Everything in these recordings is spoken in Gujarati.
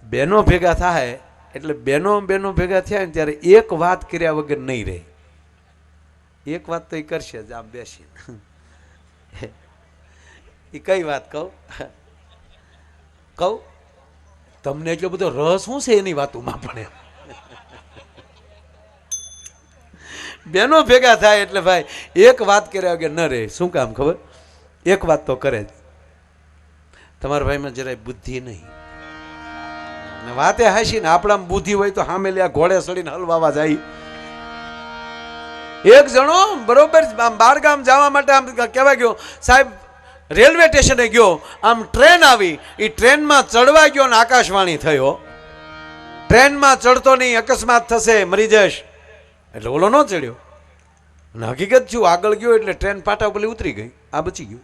બહેનો ભેગા થાય એટલે બહેનો ભેગા થયા ને ત્યારે એક વાત કર્યા વગર નહીં રહે. એક વાત તો એ કરશે જ આમ બેસીને. એ કઈ વાત કહું તમને એટલો બધો રસ શું છે એની વાતોમાં? પણ બહેનો ભેગા થાય એટલે ભાઈ એક વાત કર્યા વગર ન રહે. શું કામ ખબર? એક વાત તો કરે જ. તમારા ભાઈમાં જરાય બુદ્ધિ નહીં. વાતે હાસી ને આપણામાં બુદ્ધિ હોય તો સામે લ્યા ઘોડે સડીને હલવાવા જાય. એક જણો બરોબર બાર ગામ જવા માટે આમ કહેવાય ગયો, સાહેબ રેલવે સ્ટેશને ગયો, આમ ટ્રેન આવી, એ ટ્રેનમાં ચડવા ગયો ને આકાશવાણી થયો, ટ્રેનમાં ચડતો નહીં, અકસ્માત થશે, મરી જશ. એટલે ઓલો ન ચડ્યો અને હકીકત છું આગળ ગયો એટલે ટ્રેન પાટા ઉપર ઉતરી ગઈ, આ બચી ગયું.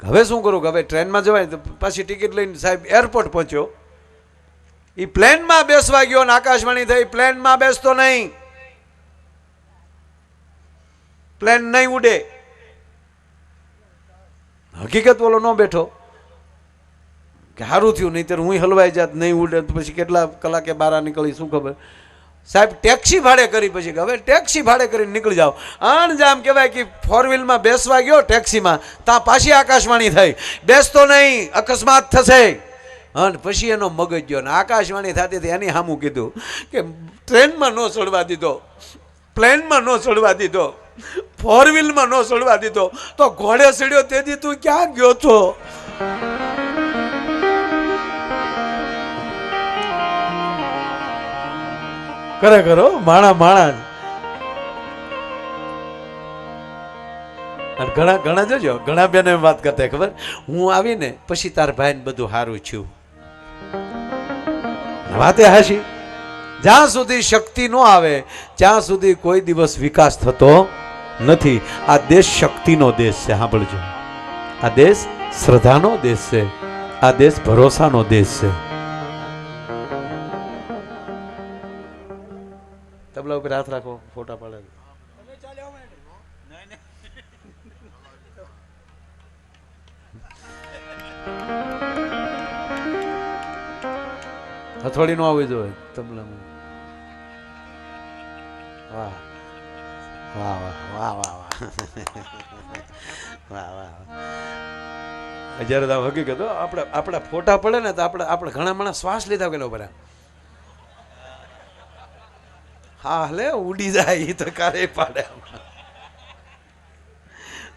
હવે શું કરું? હવે ટ્રેનમાં જવાય તો પાછી ટિકિટ લઈને સાહેબ એરપોર્ટ પહોંચ્યો. એ પ્લેનમાં બેસવા ગયો ને આકાશવાણી થઈ, પ્લેનમાં બેસતો નહીં, પ્લેન નહીં ઉડે. હકીકત ઓલો ન બેઠો કે સારું થયું, નહીં હું હલવાઈ જાત, નહીં ઉડે તો પછી કેટલા કલાકે બહાર નીકળી શું ખબર. સાહેબ ટેક્સી ભાડે કરી, પછી હવે ટેક્સી ભાડે કરીને નીકળી જાઓ. આમ કહેવાય કે 4 વ્હીલમાં બેસવા ગયો ટેક્સીમાં, ત્યાં પાછી આકાશવાણી થઈ, બેસતો નહીં, અકસ્માત થશે. અને પછી એનો મગજ ગયો ને આકાશવાણી થતી હતી એની સામું કીધું કે ટ્રેનમાં ન ચડવા દીધો, પ્લેનમાં ન ચડવા દીધો, 4 વ્હીલમાં ન ચડવા દીધો, તો ઘોડે ચડ્યો તેથી તું ક્યાં ગયો છો? ખરેખર માણા ઘણા જોજો, ઘણા બેન એમ વાત કરતા ખબર, હું આવીને પછી તાર ભાઈ ને બધું સારું થયું. વાતે હાશી. જ્યાં સુધી શક્તિ ન આવે ત્યાં સુધી કોઈ દિવસ વિકાસ થતો નથી. આ દેશ શક્તિનો દેશ છે, સાંભળજો. આ દેશ શ્રદ્ધાનો દેશ છે, આ દેશ ભરોસાનો દેશ છે. તબલા ઉપર હાથ રાખો, ફોટા પાડે. હથોડી નો આવવી જોઈએ તબલામાં. વાહ વાહ વાહ વાહ વાહ વાહ વાહ. જયારે તમે હકીકત આપણા ફોટા પડે ને તો આપણે ઘણા માણસ શ્વાસ લીધા કે બરા, હા હલે ઉડી જાય એ તો કારે પાડે.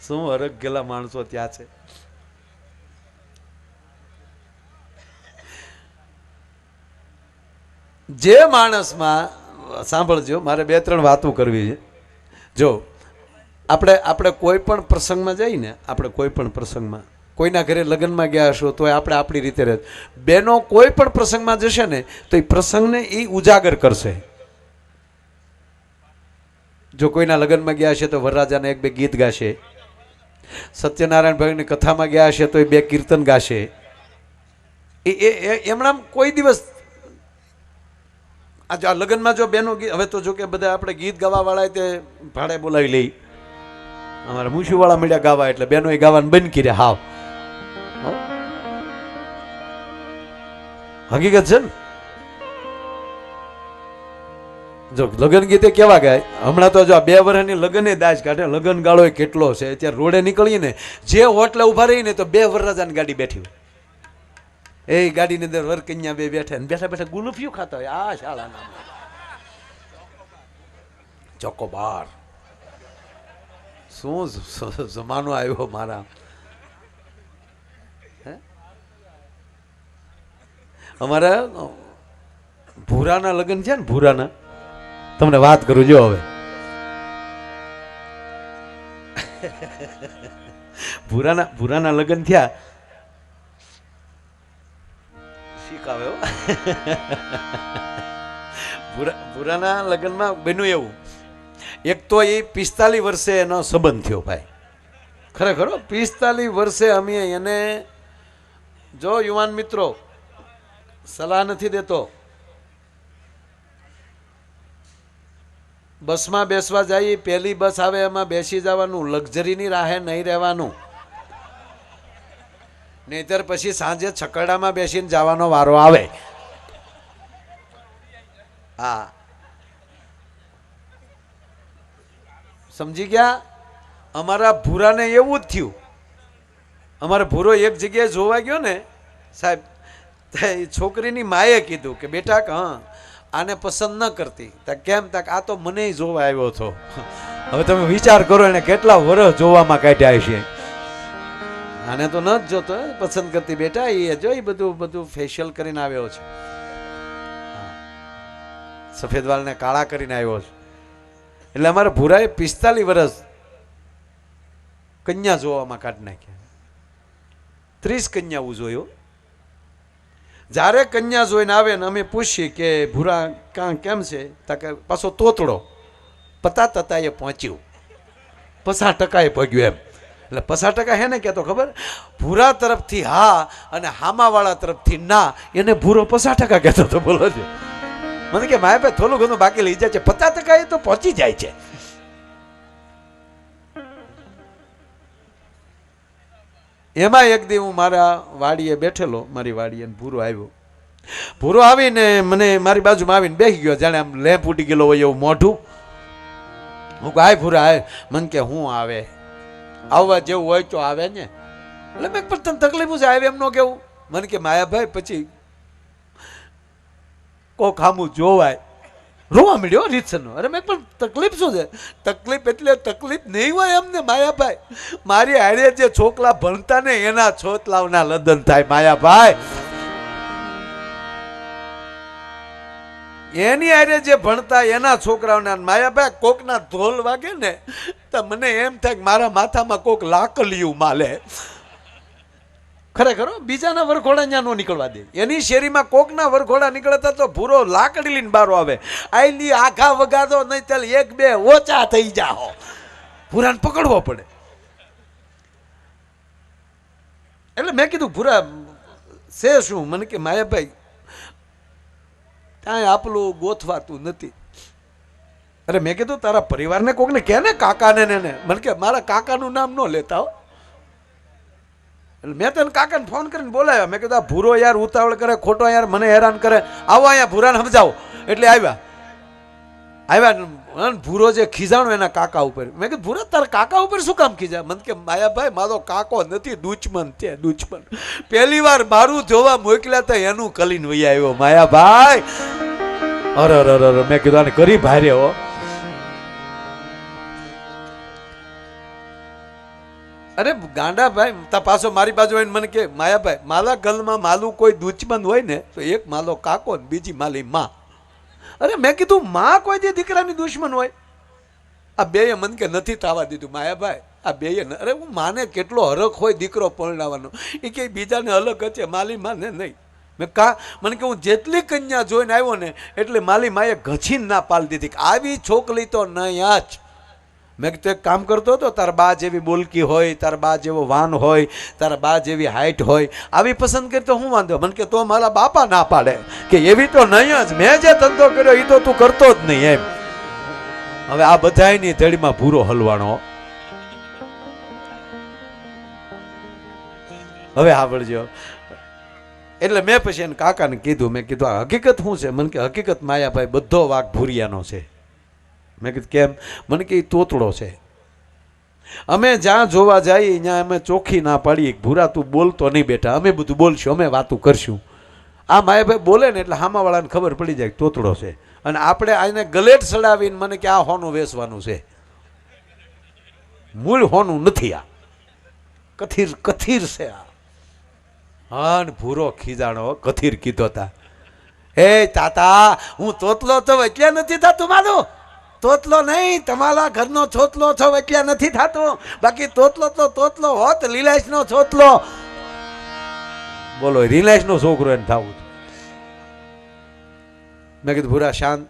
શું હરક ગયેલા માણસો ત્યાં છે. જે માણસમાં સાંભળજો, મારે 2-3 વાતો કરવી છે. જો આપણે કોઈ પણ પ્રસંગમાં જઈએ ને, આપણે કોઈ પણ પ્રસંગમાં કોઈના ઘરે લગ્નમાં ગયા હશો તો આપણે આપણી રીતે રહે. બેનો કોઈ પણ પ્રસંગમાં જશે ને તો એ પ્રસંગને એ ઉજાગર કરશે. જો કોઈના લગ્નમાં ગયા હશે તો વરરાજાને 1-2 ગીત ગાશે, સત્યનારાયણ ભગવાનની કથામાં ગયા હશે તો એ 2 કીર્તન ગાશે. એમણા કોઈ દિવસ આ લગ્નમાં જો બેનો હવે તો જો કે બધા આપણે ગીત ગાવા વાળા તે ભાડે બોલાવી લઈ, અમારા મૂછું વાળા મળ્યા ગાવા એટલે બેનો એ ગાવાનું બંધ કર્યા. હાવ હકીકત છે ને. જો લગ્ન ગીતે કેવા ગાય, હમણાં તો જો 2 વર્ષની લગ્ન દાજ કાઢે, લગ્ન ગાળો કેટલો છે. અત્યારે રોડે નીકળીએ ને, જે હોટલે ઉભા રહીને તો 2 વરરાજાની ગાડી બેઠી હોય, એ ગાડીની અંદર વરકન્યા 2 બેઠા ને બેઠા બેઠા ગુલફિયું ખાતા હોય. આ શાળાના ચોકોબાર શું જમાનો આવ્યો મારા. અમારા ભૂરાના લગ્ન છે ને, ભૂરાના તમને વાત કરું. જો હવે ભૂરાના લગ્ન થયા, શીખાવે ભૂરાના લગ્નમાં બન્યું એવું. એક તો એ 45 વર્ષે એનો સંબંધ થયો ભાઈ. ખરેખર 45 વર્ષે અમે એને, જો યુવાન મિત્રો સલાહ નથી દેતો, બસમાં બેસવા જઈએ, પહેલી બસ આવે એમાં બેસી જવાનું, લક્ઝરીની રાહે નહીં રહેવાનું. નહીતર પછી સાંજે છકડામાં બેસીને જવાનો વારો આવે. હા, સમજી ગયા? અમારા ભૂરાને એવું જ થયું. અમારો ભૂરો એક જગ્યાએ જોવા ગયો ને સાહેબ, છોકરીની માએ કીધું કે બેટા હા આને પસંદ ન કરતી. કેમ? તક આ તો મને જોવા આવ્યો હતો. હવે તમે વિચાર કરો એને કેટલા વર્ષ જોવામાં કાઢ્યા છે. આને તો ન જ જોતો પસંદ કરતી બેટા, એ જો એ બધું ફેશિયલ કરીને આવ્યો છે, સફેદ વાળને કાળા કરીને આવ્યો છે. એટલે અમારા ભૂરાએ 45 વર્ષ કન્યા જોવામાં કાઢી નાખ્યા. 30 કન્યાઓ જોયો. જ્યારે કન્યા જોઈને આવે ને અમે પૂછીએ કે ભૂરા કેમ છે, કે પાછો તોતડો 50% પહોંચ્યું, 50% પગ્યું એમ. એટલે 50% હે ને કે તો ખબર, ભૂરા તરફથી હા અને હામાવાળા તરફથી ના, એને ભૂરો 50% કહેતો હતો. બોલો છે. મને કે માયા ભાઈ થોડું ઘણું બાકી લઈ જાય છે, 50% એ તો પહોંચી જાય છે. એમાં એક દી હું મારા વાડીએ બેઠેલો, મારી વાડીએ ભૂરો આવ્યો. ભૂરો આવીને મને મારી બાજુમાં આવીને બેસી ગયો, જાણે આમ લેમ્પ ઉડી ગયેલો હોય એવું મોઢું. હું કહું હાય ભૂરા હાય. મને કે હું આવે, આવવા જેવું હોય તો આવે ને. એટલે મેં પણ તને તકલીફ છે આવે એમ ન કેવું. મને કે માયાભાઈ પછી કોક સામું જોવાય. રોવા મળ્યો રીતસરનો. અરે મેં પણ તકલીફ શું છે? તકલીફ એટલે તકલીફ નહીં હોય એમને માયાભાઈ. મારી હારે જે છોકરા ભણતા ને એના છોતલાવના લગ્ન થાય માયાભાઈ. એની હારે જે ભણતા એના છોકરાઓના માયાભાઈ કોકના ધોલ વાગે ને તો મને એમ થાય કે મારા માથામાં કોક લાકલિયું માલે. ખરેખર બીજાના વરઘોડા ત્યાં નો નીકળવા દે. એની શેરીમાં કોકના વરઘોડા નીકળતા તો ભૂરો લાકડી લઈને બારો આવે. આઈલી આખા વગાડો નહીં ચાલ 1-2 ઓછા થઈ જાઓ. ભૂરાને પકડવો પડે. એટલે મેં કીધું ભૂરા છે શું? મને કે માયાભાઈ કાંઈ આપલું ગોથવાતું નથી. અરે મેં કીધું તારા પરિવારને કોકને કે ને કાકાને ને. મને કે મારા કાકાનું નામ ન લેતા હો. એટલે મેં તને કાકાને ફોન કરીને બોલાવ્યા. મેં કીધું આ ભૂરો યાર ઉતાવળ કરે, ખોટો યાર મને હેરાન કરે, આવો અહીંયા ભૂરાને સમજાવો. એટલે આવ્યા ભૂરો જે ખીજાણો એના કાકા ઉપર. મેં કીધું ભૂરા તારા કાકા ઉપર શું કામ ખીજા? મને કે માયાભાઈ મારો કાકો નથી, દુશ્મન છે, દુશ્મન. પહેલી વાર મારું જોવા મોકલ્યા તો એનું કલીન વહી આવ્યો માયાભાઈ. અરે મેં કીધું આને કરી ભારે હો. અરે ગાંડા ભાઈ તા પાછો મારી બાજુ આવીને મને કે માયાભાઈ માલા ગલમાં માલું કોઈ દુશ્મન હોય ને તો એક માલો કાકો ને બીજી માલી માં. અરે મેં કીધું માં કોઈ દી દીકરાની દુશ્મન હોય? આ બેએ મને કે નથી થવા દીધું માયાભાઈ. આ બેએ અરે હું માને કેટલો હરખ હોય દીકરો પરણાવવાનો, એ કે બીજાને અલગ હશે, માલી માને નહીં. મેં મને કે હું જેટલી કન્યા જોઈને આવ્યો ને એટલે માલી માએ ઘસીને ના પાડી દીધી કે આવી છોકરી તો નહીં જ. મેં કીધું એક કામ કરતો હતો, તારા બા જેવી બોલકી હોય, તારા બા જેવો વાન હોય, તારા બા જેવી હાઈટ હોય, આવી પસંદ કરી તો હું વાંધો? મને કે તો મારા બાપા ના પાડે કે એવી તો નહીં જ, મેં જે ધંધો કર્યો એ તો તું કરતો જ નહીં એમ. હવે આ બધાની ધડીમાં ભૂરો હલવાનો. હવે સાંભળજો. એટલે મેં પછી એને કાકાને કીધું, મેં કીધું આ હકીકત શું છે? મને કે હકીકત માયાભાઈ બધો વાઘ ભૂરિયાનો છે. મેં કીધું કેમ? મને કે તોતડો છે. અમે જ્યાં જોવા જઈએ ત્યાં અમે ચોખ્ખી ના પાડીએ, ભૂરા તું બોલતો નહીં બેટા, અમે બધું બોલશું, અમે વાતું કરશું. આ માયાભાઈ બોલે ને એટલે હામાવાળાને ખબર પડી જાય તોતડો છે. અને આપણે આને ગલેટ સડાવીને મને કે આ હોનું વેચવાનું છે. મૂળ હોનું નથી, આ કથીર કથીર છે આ. હા ને ભૂરો ખીજાણો કથીર કીધો તા. હે તાતા હું તોતલો તો એટલે નથી થતું મારું. તોતલો નહીં, તમારા ઘરનો છોતલો છો એટલે નથી થતું. બાકી તોતલો તો તોતલો હોત, લીલાશ નો છોતલો. બોલો રીલાશ નો છોકરો એને થવું. મેં કીધું ભૂરા શાંત.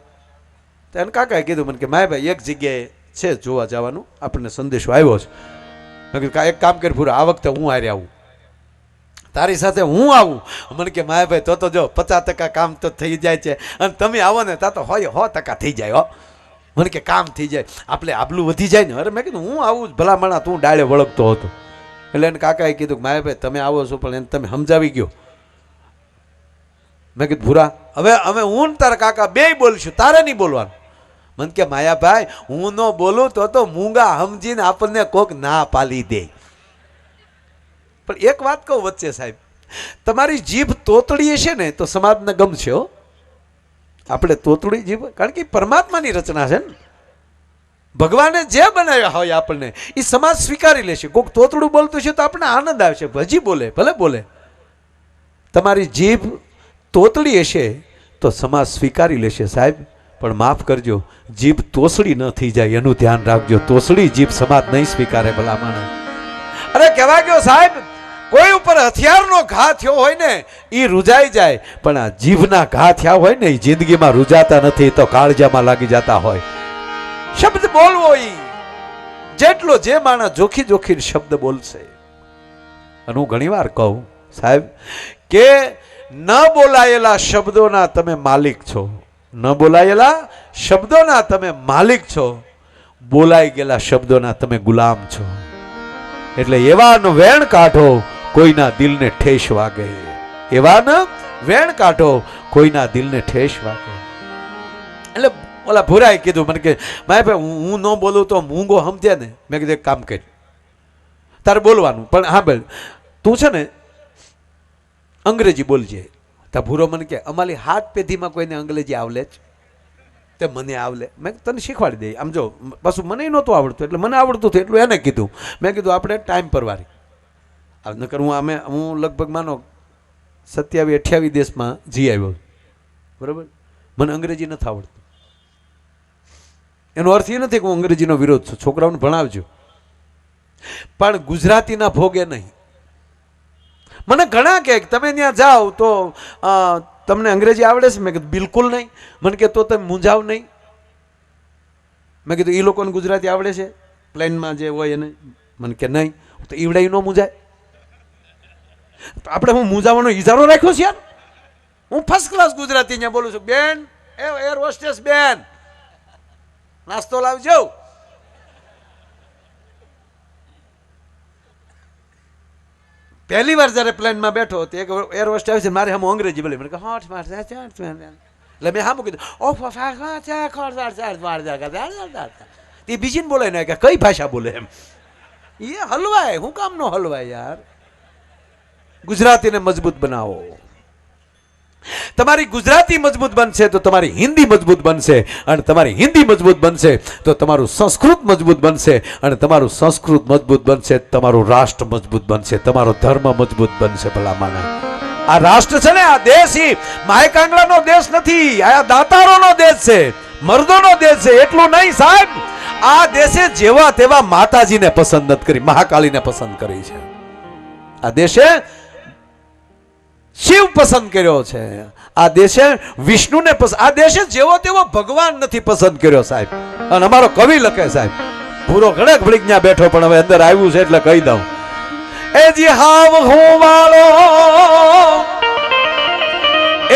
એને કાકાએ કીધું મને કે માયાભાઈ એક જગ્યાએ છે જોવા જવાનું, આપણને સંદેશો આવ્યો છે. મેં કીધું એક કામ કરી ભૂરા, આ વખતે હું હારે આવું, તારી સાથે હું આવું. મને કે માયાભાઈ તો જો 50% કામ તો થઈ જાય છે, અને તમે આવો ને તા તો હોય 100% થઈ જાય હો. મને કે કામ થઈ જાય, આપણે આબલું વધી જાય ને. અરે મેં કીધું હું આવું ભલા માણા, તું ડાળે વળગતો હતો એટલે એને કાકાએ કીધું કે માયાભાઈ તમે આવો છો પણ એને તમે સમજાવી ગયો. મેં કીધું ભૂરા હવે અમે હું ને તારા કાકા બેય બોલશું, તારે નહીં બોલવાનું. મને કે માયાભાઈ હું ન બોલું તો મૂંગા સમજીને આપણને કોક ના પાલી દે. પણ એક વાત કહું વચ્ચે સાહેબ, તમારી જીભ તોતડી હશે ને તો સમાજને ગમશે હો. આપણે તોતડી જીભ, કારણ કે પરમાત્માની રચના છે ને, ભગવાને જે બનાવ્યા હોય આપણને એ સમાજ સ્વીકારી લેશે. કોઈક તોતડું બોલતું છે તો આપણને આનંદ આવશે, ભજી બોલે ભલે બોલે. તમારી જીભ તોતડી હશે તો સમાજ સ્વીકારી લેશે સાહેબ, પણ માફ કરજો જીભ તોસડી ન થઈ જાય એનું ધ્યાન રાખજો. તોસડી જીભ સમાજ નહીં સ્વીકારે ભલામણ. અરે કહેવા ગયો સાહેબ, કોઈ ઉપર હથિયારનો ઘા થયો હોય ને એ રૂજાઈ જાય, પણ આ જીભના ઘા થયા હોય ને એ જિંદગીમાં રૂજાતા નથી, તો કાળજામાં લાગી જતા હોય. શબ્દ બોલવો ઈ જેટલો જે માણસ જોખી જોખી શબ્દ બોલશે. અને હું ઘણી વાર કહું સાહેબ કે ન બોલાયેલા શબ્દોના તમે માલિક છો, ન બોલાયેલા શબ્દોના તમે માલિક છો, બોલાઈ ગયેલા શબ્દોના તમે ગુલામ છો. એટલે એવાનો વેણ કાઢો કોઈના દિલને ઠેસ વાગે, એવાના વેણ કાઢો કોઈના દિલને ઠેસ વાગે. એટલે ઓલા ભૂરાએ કીધું મને કે માયાભાઈ હું ન બોલું તો મૂંગો સમજે ને. મેં કીધું એક કામ કર, તારે બોલવાનું પણ હા ભાઈ તું છે ને અંગ્રેજી બોલજે. તા ભૂરો મને કે અમારી 7 પેઢીમાં કોઈને અંગ્રેજી આવલે જ? તે મને આવલે. મેં તને શીખવાડી દઈ. આમ જો પાછું મને નહોતું આવડતું એટલે મને આવડતું હતું એટલું એને કીધું. મેં કીધું આપણે ટાઈમ પર વારી નકર હું લગભગ માનો 27-28 દેશમાં જી આવ્યો બરાબર. મને અંગ્રેજી નથી આવડતું. એનો અર્થ એ નથી કે હું અંગ્રેજીનો વિરોધ છું, છોકરાઓને ભણાવજો, પણ ગુજરાતીના ભોગે નહીં. મને ઘણા કહે તમે ત્યાં જાઓ તો તમને અંગ્રેજી આવડે છે? મેં કીધું બિલકુલ નહીં. મને કે તો તમે મૂંઝાવ નહીં. મેં કીધું એ લોકોને ગુજરાતી આવડે છે પ્લેનમાં જે હોય એને? મને કે નહીં. તો ઈવડાઈ ન મૂંઝાય. આપણે હું મૂંઝાવાનો ઈજારો રાખ્યો છે યાર. હું ફર્સ્ટ ક્લાસ ગુજરાતી અહીંયા બોલું છું. બેન એર હોસ્ટેસ બેન નાસ્તો લાવજો. પહેલી વાર જ્યારે પ્લેનમાં બેઠો તો એક એર હોસ્ટેસ આવે છે મારે હમ અંગ્રેજી બોલી. મને કે એટલે મેં હા કીધું તે બીજીને બોલે ને કે કઈ ભાષા બોલે એમ. એ હલવાય, હું કામ નો હલવાય યાર. ગુજરાતીને મજબૂત બનાવો. તમારી ગુજરાતી મજબૂત બનશે તો તમારી હિન્દી મજબૂત બનશે, અને તમારી હિન્દી મજબૂત બનશે તો તમારું સંસ્કૃત મજબૂત બનશે, અને તમારું સંસ્કૃત મજબૂત બનશે તમારું રાષ્ટ્ર મજબૂત બનશે, તમારો ધર્મ મજબૂત બનશે. ભલામણ આ રાષ્ટ્ર છે ને, આ દેશ ઈ માય કાંગલાનો દેશ નથી, આ દાતારોનો દેશ છે, મર્દોનો દેશ છે. એટલું નહીં સાહેબ, આ દેશે જેવા તેવા માતાજીને પસંદ નથી કરી, મહાકાળીને પસંદ કરી છે. આ દેશે શિવ પસંદ કર્યો છે, આ દેશે વિષ્ણુને પસંદ, આ દેશે જેવો તેવો ભગવાન નથી પસંદ કર્યો સાહેબ. અને અમારો કવિ લખે સાહેબ, પૂરો ઘણેક ભડીક ત્યાં બેઠો પણ હવે અંદર આવ્યું છે એટલે કહી દઉં. એ જી હાવ હું વાળો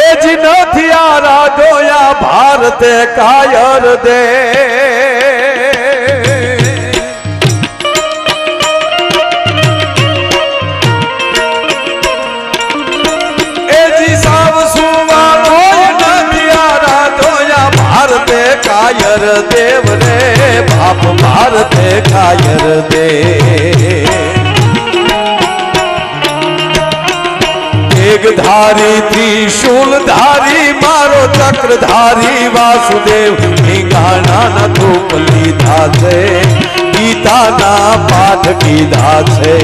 એ જી નથી આ રાધોયા ભારતે કાયર દે. કાયર દેવ રે બાપ ભારતે કાયર દે. એક ધારી ત્રિશૂલ ધારી મારો ચક્રધારી વાસુદેવ ઠીંગાણા ન ધૂપ લીધા છે, ગીતાના પાઠ કીધા છે.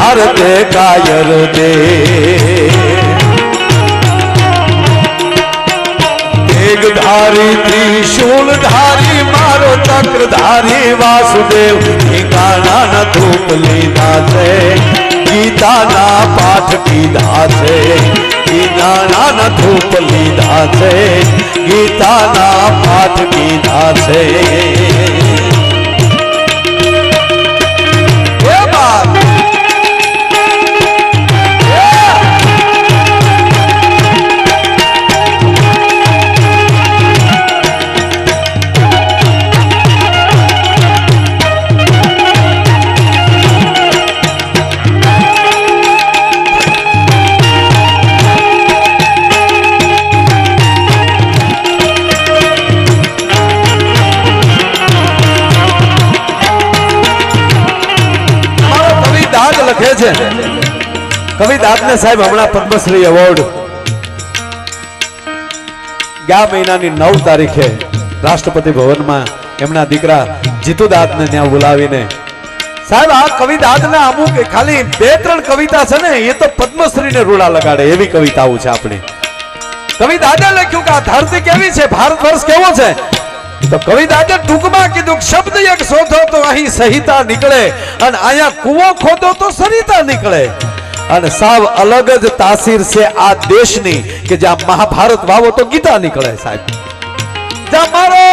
ભારતે કાયર દે ધારી ત્રિશૂલધારી મારો ચક્રધારી વાસુદેવ ઠીકાણા ન ધૂપ લીધા છે ગીતાના પાઠ કીધા છે ઠીકાણા ન ધૂપ લીધા છે ગીતાના પાઠ કીધા છે કવિ દાદને સાહેબ હમણાં પદ્મશ્રી એવોર્ડ ગયા મહિનાની 9 તારીખે રાષ્ટ્રપતિ ભવનમાં એમના દીકરા જીતુ દાદને ત્યાં બોલાવીને સાહેબ આ કવિ દાદના અમુક ખાલી 2-3 કવિતા છે ને એ તો પદ્મશ્રીને રૂડા લગાડે એવી કવિતાઓ છે આપણી કવિ દાદે લખ્યું કે આ ધરતી કેવી છે ભારત વર્ષ કેવો છે તો કવિ દાદે ટૂંકમાં કીધું શબ્દ એક શોધો તો અહીં સહિતા નીકળે અને અહીંયા કૂવો ખોદો તો સરિતા નીકળે અને સાવ અલગ જ તાસીર છે આ દેશની કે જ્યાં મહાભારત વાવો તો ગીતા નીકળે સાહેબ જ્યાં મારો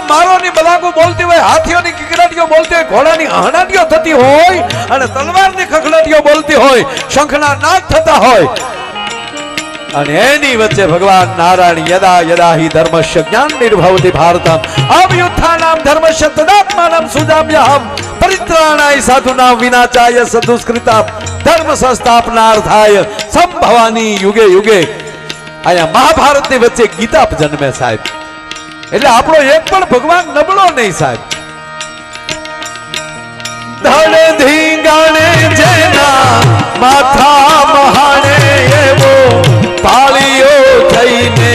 મારો ની બલાગુ બોલતી હોય હાથીઓની કિકડાટીઓ બોલતી હોય ઘોડાની હણાટીઓ થતી હોય અને તલવારની ખખડાટીઓ બોલતી હોય શંખના નાદ થતા હોય અને એની વચ્ચે ભગવાન નારાયણ યદા યદા હિ ધર્મસ્ય જ્ઞાન નિર્ભવતિ ભારતમ અવ્યુત્થાનામ ધર્મસ્ય તદાત્માનમ સુજામ્યહમ પરિત્રાણાય સાધુનામ વિનાચાય સદુષ્કૃતામ ધર્મ સંસ્થાપનાર્થાય સંભવાની યુગે યુગે આયા મહાભારતની વચ્ચે ગીતા જન્મે સાહેબ એટલે આપણો એક પણ ભગવાન નબળો નહીં સાહેબ ધડ ધીંગાણે જેના માથા મહાણે એવો પાળીઓ થઈને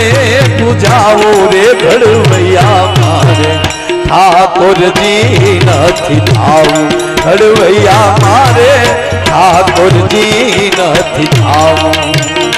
પૂજાવો રે ઘડવૈયા મારે ઠાકોરજી નથી થાવું ઘડવૈયા મારે ઠાકોરજી નથી થાવું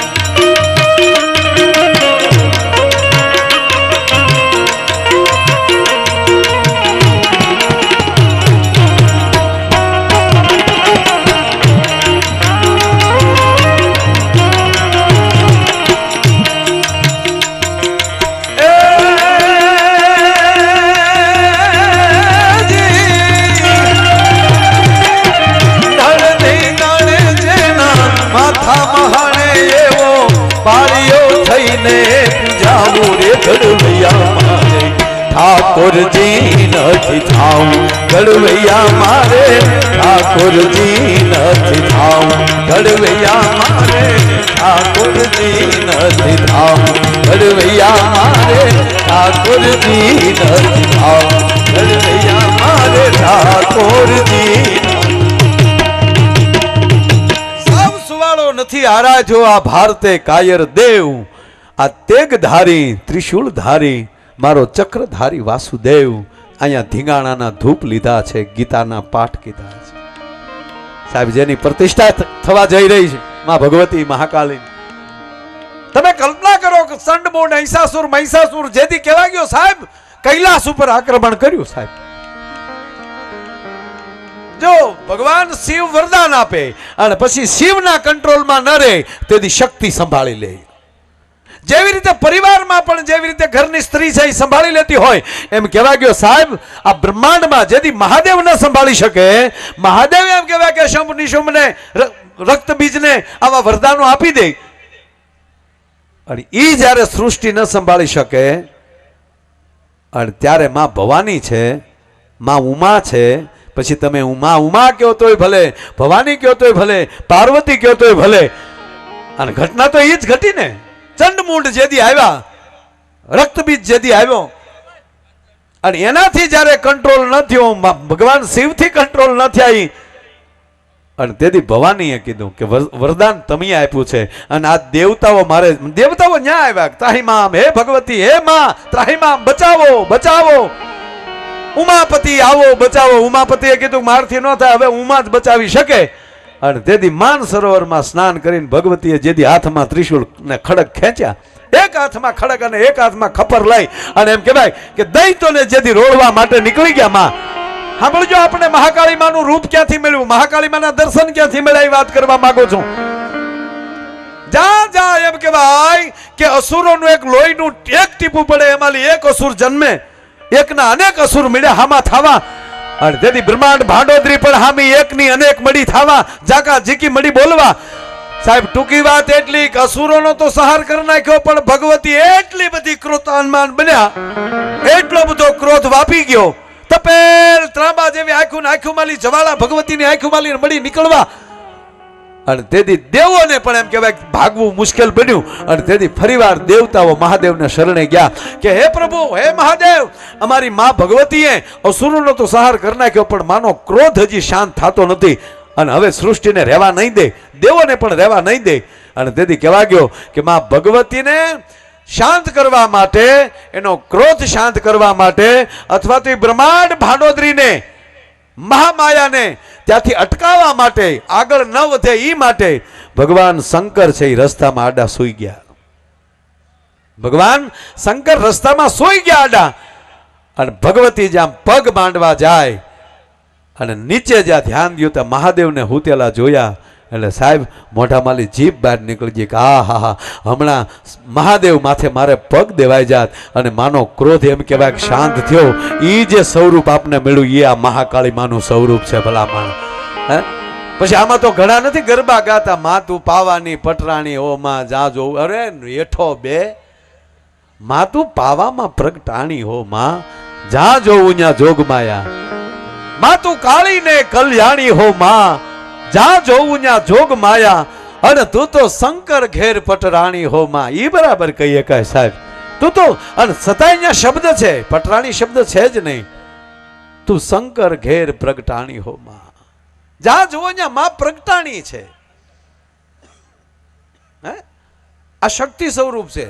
ઠાકોરજી નથી થાવું ઘડવૈયા મારે ઠાકોરજી નથી થાવું ઘડવૈયા મારે ઠાકોરજી નથી થાવું ઘડવૈયા મારે ઠાકોરજી નથી થાવું ઘડવૈયા મારે ઠાકોરજી સૌ સુવાળો નથી આરાજો આ ભારતે કાયર દેવ આ તેગધારી ત્રિશૂલધારી મારો ચક્રધારી વાસુદેવ અહીંયા ધીંગાણાના ધૂપ લીધા છે ગીતાના પાઠ કીધા છે સાહેબ જેની પ્રતિષ્ઠા થવા જઈ રહી છે માં ભગવતી મહાકાલી તમે કલ્પના કરો કે સંડમૂળ મહિષાસુર જેથી કહેવા ગયો સાહેબ કૈલાસ ઉપર આક્રમણ કર્યું સાહેબ જો ભગવાન શિવ વરદાન આપે અને પછી શિવના કંટ્રોલમાં ન રહે તેથી શક્તિ સંભાળી લે જેવી રીતે પરિવારમાં પણ જેવી રીતે ઘરની સ્ત્રી છે એ સંભાળી લેતી હોય એમ કહેવા ગયો સાહેબ આ બ્રહ્માંડમાં જેથી મહાદેવ ન સંભાળી શકે મહાદેવ એમ કહેવાય કે શંભ નિશુંભને રક્ત બીજને આવા વરદાનો આપી દે અને ઈ જ્યારે સૃષ્ટિ ન સંભાળી શકે અને ત્યારે માં ભવાની છે માં ઉમા છે પછી તમે ઉમા કહો તોય ભલે ભવાની કહો તોય ભલે પાર્વતી કહો તોય ભલે અને ઘટના તો એ જ ઘટી ને ચંડમુંડ જેદી આવ્યા રક્તબીજ જેદી આવ્યો અને એનાથી જ્યારે કંટ્રોલ ન થયો ભગવાન શિવથી કંટ્રોલ ન થયા અને તેથી ભવાનીએ કીધું કે વરદાન તમે આપ્યું છે અને આ દેવતાઓ મારે દેવતાઓ ન્યા આવ્યા ત્રાહિમામ હે ભગવતી હે માં ત્રાહિમામ બચાવો બચાવો ઉમાપતિ આવો બચાવો ઉમાપતિએ કીધું મારથી ન થાય હવે ઉમા જ બચાવી શકે અને તેથી માન સરોવરમાં સ્નાન કરીને ભગવતીએ જેથી હાથમાં ત્રિશૂળ ને ખડક ખેંચ્યા, એક હાથમાં ખડક અને એક હાથમાં ખપર લઈ અને એમ કહેવાય કે દૈત્યોને જેથી રોડવા માટે નીકળી ગયા. માં સાંભળજો, આપણે મહાકાળી માનું રૂપ ક્યાંથી મળ્યું, મહાકાળી માના દર્શન ક્યાંથી મળ્યા, એ વાત કરવા માંગુ છું. જા જા એમ કહેવાય કે અસુરોનું એક લોહીનું એક ટીપું પડે એમાંથી એક અસુર જન્મે, એકના અનેક અસુર મળ્યા હામાં થાવા. અને તેથી બ્રહ્માંડ ભાંડોદરી પણ હામી એકની અનેક મળી થાવા, જાકા જીકી મળી બોલવા. સાહેબ ટૂંકી વાત એટલી કે અસુરોનો તો સહાર કરી નાખ્યો, પણ ભગવતી એટલી બધી ક્રોધાન્માન બન્યા, એટલો બધો ક્રોધ વાપી ગયો, તપેલ ત્રાંબા જેવી આંખું આંખું માલી જવાળા ભગવતીની આંખું માલી મળી નીકળવા. અને તેથી દેવોને પણ એમ કહેવાય ભાગવું મુશ્કેલ બન્યું. અને તેથી ફરીવાર દેવતાઓ મહાદેવને શરણે ગયા કે હે પ્રભુ, હે મહાદેવ, અમારી માં ભગવતીએ અસુરોનો તો સહાર કરી નાખ્યો, પણ માનો ક્રોધ હજી શાંત થતો નથી અને હવે સૃષ્ટિને રહેવા નહીં દે, દેવોને પણ રહેવા નહીં દે. અને તેથી કહેવા ગયો કે માં ભગવતીને શાંત કરવા માટે, એનો ક્રોધ શાંત કરવા માટે, અથવા તો બ્રહ્માંડ ભાંડોદરીને મહામાયાને ત્યાંથી અટકાવવા માટે, આગળ ન વધે એ માટે ભગવાન શંકર છે એ રસ્તામાં આડા સૂઈ ગયા. ભગવાન શંકર રસ્તામાં સૂઈ ગયા આડા. અને ભગવતી જ્યાં પગ માંડવા જાય અને નીચે જ્યાં ધ્યાન દ્યું ત્યાં મહાદેવને હુતેલા જોયા. એટલે સાહેબ મોઢામાંથી જીભ બહાર નીકળી ગઈ કે આ હા હા, હમણાં મહાદેવ માથે મારે પગ દેવાઈ જાત. અને માનો ક્રોધ એમ કહેવાય કે શાંત થયો. એ જે સ્વરૂપ આપને મળ્યું એ આ મહાકાળી માનું સ્વરૂપ છે. ભલા માણ હે, પછી આમાં તો ઘણા નથી ગરબા ગાતા, માં તું પાવાની પટરાણી હો માં જા જો, અરે હેઠો બે, માં તું પાવામાં પ્રગટાણી હો માં જા જોવું ન્યા જોગમાયા, માં તું કાળી ને કલ્યાણી હો માં જા જોવું ન્યા જોગ માયા, અને તું તો શંકર ઘેર પટરાણી હો માં. ઈ બરાબર કહીએ કાય સાહેબ, તું તો, અને છતાંય અહીંયા શબ્દ છે, પટરાણી શબ્દ છે જ નહીં. તું શંકર ઘેર પ્રગટાણી હો માં, જા જોવો ન્યા માં પ્રગટાણી છે. હે, આ શક્તિ સ્વરૂપ છે.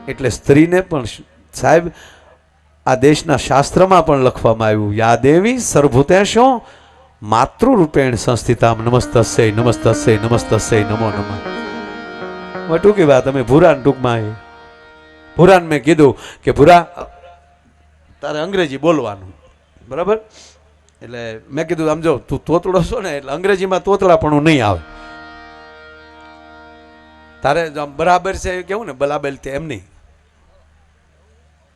એટલે સ્ત્રીને પણ સાહેબ આ દેશના શાસ્ત્રમાં પણ લખવામાં આવ્યું, યા દેવી સર્વભૂતેષુ માતૃરૂપેણ સંસ્થિતામ નમસ્તસ્ય નમસ્તસ્ય નમસ્તસ્ય નમો નમઃ. ટૂંકી વાત, અમે ભૂરાન ટૂંકમાં ભૂરાન મેં કીધું કે ભૂરા તારે અંગ્રેજી બોલવાનું, બરાબર? એટલે મેં કીધું આમ જો તું તોતડો છો ને, એટલે અંગ્રેજીમાં તોતડાપણું નહીં આવે તારે. બરાબર છે કેવું ને, બરાબર તે એમ નહીં,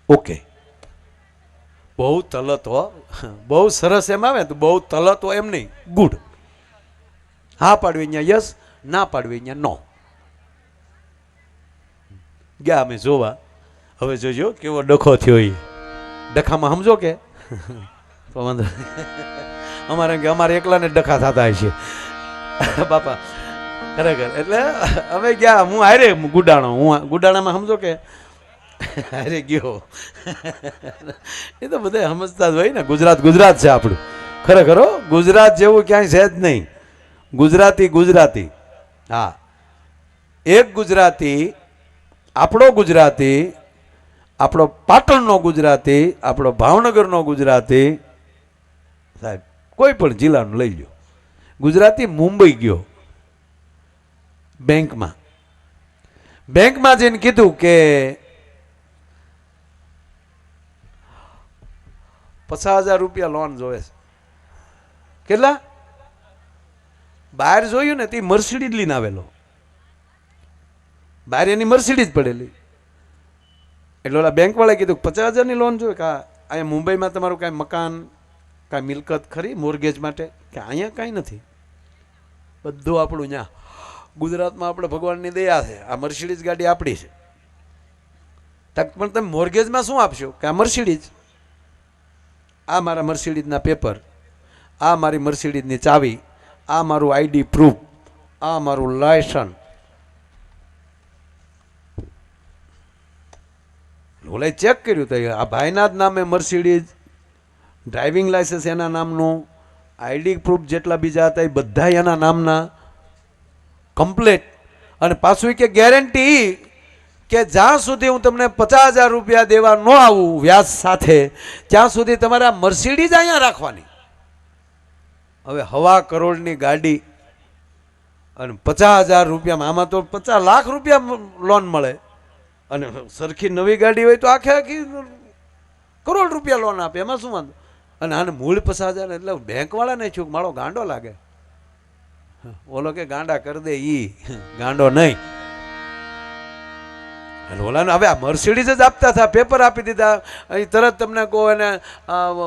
ઓકે, બહુ તલત હો, બહુ સરસ એમ આવે તો બહુ તલત હો એમ નહીં, ગુડ. હા પાડવી અહીંયા યસ, ના પાડવી અહીંયા નો. ગયા અમે જોવા, હવે જોજો કેવો ડખો થયો. એ ડખામાં સમજો કે અમારે એકલાને ડખા થતા હોય છે બાપા, ખરેખર. એટલે અમે ગયા, હું હારે ગુડાણો, હું ગુડાણામાં સમજો કે અરે ગયો. એ તો બધા સમજતા જ હોય ને. ગુજરાત ગુજરાત છે આપણું, ખરેખર ગુજરાત જેવું ક્યાંય છે જ નહીં. ગુજરાતી ગુજરાતી, હા, એક ગુજરાતી, આપણો ગુજરાતી, આપણો પાટણનો ગુજરાતી, આપણો ભાવનગરનો ગુજરાતી, સાહેબ કોઈ પણ જિલ્લાનું લઈ લો, ગુજરાતી મુંબઈ ગયો બેંકમાં જઈને કીધું કે 50,000 રૂપિયા લોન જોવે છે. કેટલા? બહાર જોયું ને તે મર્સિડીઝ લઈને આવેલો, બહાર એની મર્સિડીઝ પડેલી. એટલે ઓલા બેંક વાળાએ કીધું 50,000ની લોન જોઈએ કે અહીંયા મુંબઈમાં તમારું કાંઈ મકાન, કાંઈ મિલકત ખરી મોર્ગેજ માટે? કે અહીંયા કાંઈ નથી, બધું આપણું ત્યાં ગુજરાતમાં આપણે ભગવાનની દયા છે, આ મર્સિડીઝ ગાડી આપણી છે. પણ તમે મોર્ગેજમાં શું આપશો? કે આ મર્સિડીઝ, આ મારા મર્સિડીઝના પેપર, આ મારી મર્સિડીઝની ચાવી, આ મારું આઈડી પ્રૂફ, આ મારું લાયસન્સ. ઓલાએ ચેક કર્યું તો આ ભાઈના જ નામે મર્સિડીઝ, ડ્રાઇવિંગ લાયસન્સ એના નામનું, આઈડી પ્રૂફ જેટલા બીજા હતા એ બધા એના નામના કમ્પ્લેટ. અને પાછું કે ગેરંટી કે જ્યાં સુધી હું તમને 50,000 રૂપિયા દેવા ન આવું વ્યાજ સાથે, ત્યાં સુધી તમારે આ મર્સિડીઝ અહીંયા રાખવાની. હવે 1.25 કરોડની ગાડી અને 50,000 રૂપિયામાં, આમાં તો 50 લાખ રૂપિયા લોન મળે, અને સરખી નવી ગાડી હોય તો આખી કરોડ રૂપિયા લોન આપે, એમાં શું વાંધો? અને આને મૂળ 50,000 એટલે બેંકવાળાને છું મારો ગાંડો લાગે. ઓલો કે ગાંડા કરી દે, ઈ ગાંડો નહીં. ઓલાને હવે આ મર્સિડીઝ જ આપતા હતા, પેપર આપી દીધા, અહીં તરત તમને કહો એને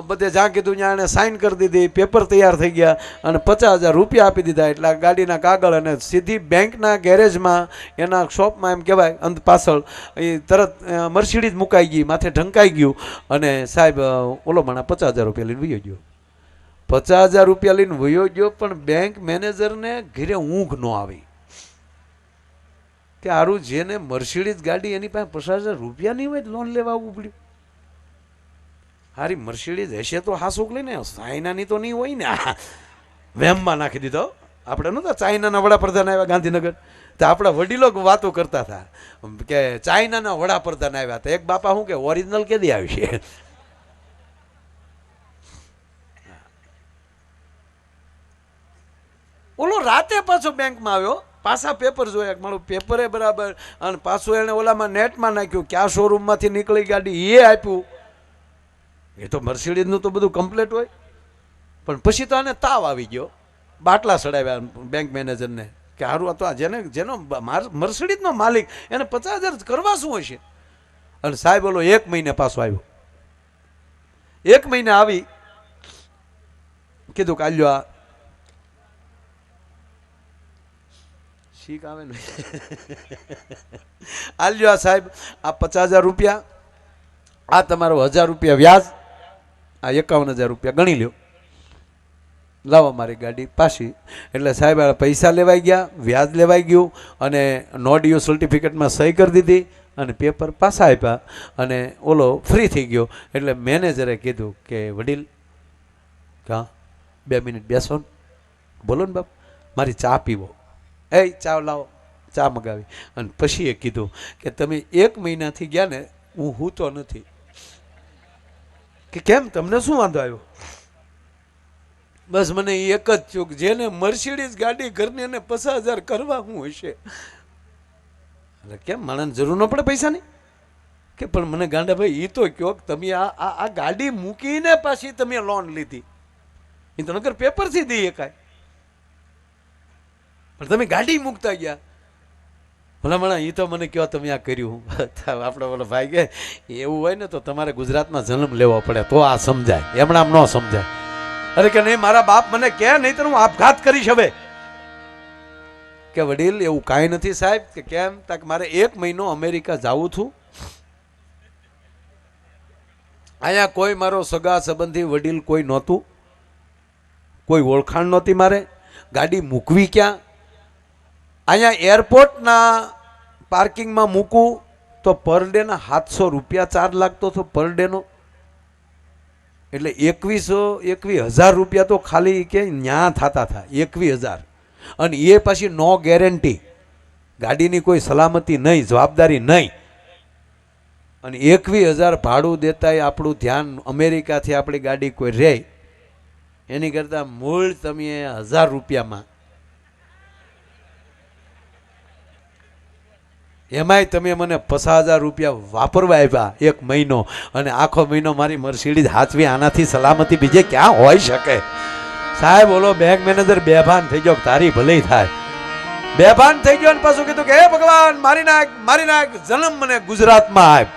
બધે જ્યાં કીધું ત્યાં એને સાઇન કરી દીધી, પેપર તૈયાર થઈ ગયા અને 50,000 રૂપિયા આપી દીધા. એટલે આ ગાડીના કાગળ અને સીધી બેંકના ગેરેજમાં એના શોપમાં એમ કહેવાય અંત પાછળ એ તરત મર્સિડીઝ મુકાઈ ગઈ, માથે ઢંકાઈ ગયું અને સાહેબ ઓલો માણા 50,000 રૂપિયા લઈને વયો ગયો. 50,000 રૂપિયા લઈને વયો ગયો, પણ બેંક મેનેજરને ઘરે ઊંઘ ન આવી કે આરું જેને મર્સિડીઝ ગાડી એની પાસે 50,000 રૂપિયા નહીં હોય લોન લેવા આવવું પડ્યું. હારી મર્સિડીઝ હશે તો હાસુક લઈને ચાઇનાની તો નહીં હોય ને, વેમમાં નાખી દીધો. આપણે નહોતા ચાઇનાના વડાપ્રધાન આવ્યા ગાંધીનગર, તો આપણા વડીલો વાતો કરતા હતા કે ચાઇનાના વડાપ્રધાન આવ્યા હતા. એક બાપા શું કે ઓરિજિનલ કેદી આવી છે? ઓલો રાતે પાછો બેંકમાં આવ્યો, પાછા પેપર જોયા, મારું પેપરે બરાબર, અને પાછું એને ઓલામાં નેટમાં નાખ્યું ક્યાં શોરૂમમાંથી નીકળી ગાડી એ આપ્યું. એ તો મર્સિડીઝનું તો બધું કમ્પ્લીટ હોય. પણ પછી તો આને તાવ આવી ગયો, બાટલા ચડાવ્યા બેંક મેનેજરને કે સારું તો જેનો મર્સિડીઝનો માલિક એને 50,000 કરવા શું હશે? અને સાહેબ ઓલો 1 મહિને પાછો આવ્યો. 1 મહિને આવી કીધું કે આલ્યો આ શીખ આવે ને આલ્યો આ સાહેબ આ 50,000 રૂપિયા, આ તમારો 1,000 રૂપિયા વ્યાજ, આ 51,000 રૂપિયા ગણી લ્યો, લાવો મારી ગાડી પાછી. એટલે સાહેબ પૈસા લેવાઈ ગયા, વ્યાજ લેવાઈ ગયું અને નો ડ્યુ સર્ટિફિકેટમાં સહી કરી દીધી અને પેપર પાછા આપ્યા અને ઓલો ફ્રી થઈ ગયો. એટલે મેનેજરે કીધું કે વડીલ હા 2 મિનિટ બેસો ને, બોલો ને બાપ, મારી ચા પીવો. એ ચા લાવો, ચા મગાવી. અને પછી એ કીધું કે તમે 1 મહિનાથી ગયા ને, હું હૂતો નથી. કે કેમ, તમને શું વાંધો આવ્યો? બસ મને એક જ થયું કે જેને મર્સિડીઝ ગાડી ઘરની એને 50,000 કરવા શું હશે? એટલે કેમ માણસને જરૂર ન પડે પૈસાની? કે પણ મને ગાંડા ભાઈ એ તો કહો કે તમે આ ગાડી મૂકીને પાછી તમે લોન લીધી, એ તો નકર પેપરથી દઈએ કાંઈ, પણ તમે ગાડી મૂકતા ગયા. ભલામણા એ તો મને કહો તમે આ કર્યું. આપણે બોલો ભાઈ કે એવું હોય ને તો તમારે ગુજરાતમાં જન્મ લેવો પડે તો આ સમજાય, એમણામ ન સમજાય. અરે કે નહીં મારા બાપ મને કહે નહીં તો હું આપઘાત કરીશ. હવે કે વડીલ એવું કાંઈ નથી સાહેબ. કે કેમ? તક મારે 1 મહિનો અમેરિકા જાવું છું, અહીંયા કોઈ મારો સગા સંબંધી વડીલ કોઈ નહોતું, કોઈ ઓળખાણ નહોતી, મારે ગાડી મૂકવી ક્યાં? અહીંયા એરપોર્ટના પાર્કિંગમાં મૂકું તો પર ડેના 700 રૂપિયા ચાર્જ લાગતો હતો પર ડેનો. એટલે 21,000 રૂપિયા તો ખાલી કે ન્યા થતા હતા, 21,000. અને એ પછી નો ગેરંટી, ગાડીની કોઈ સલામતી નહીં, જવાબદારી નહીં. અને 21,000 ભાડું દેતાય આપણું ધ્યાન અમેરિકાથી આપણી ગાડી કોઈ રહે એની કરતાં મૂળ તમે 1,000 રૂપિયામાં, એમાંય તમે મને 50,000 રૂપિયા વાપરવા આપ્યા 1 મહિનો, અને આખો મહિનો મારી મર્સિડીઝ હાચવી, આનાથી સલામતી બીજે ક્યાં હોઈ શકે? સાહેબ ઓલો બેંક મેનેજર બેભાન થઈ ગયો, તારી ભલે થાય. બેભાન થઈ ગયો અને પાછું કીધું કે હે ભગવાન મારી નાખ, જન્મ મને ગુજરાતમાં આપ.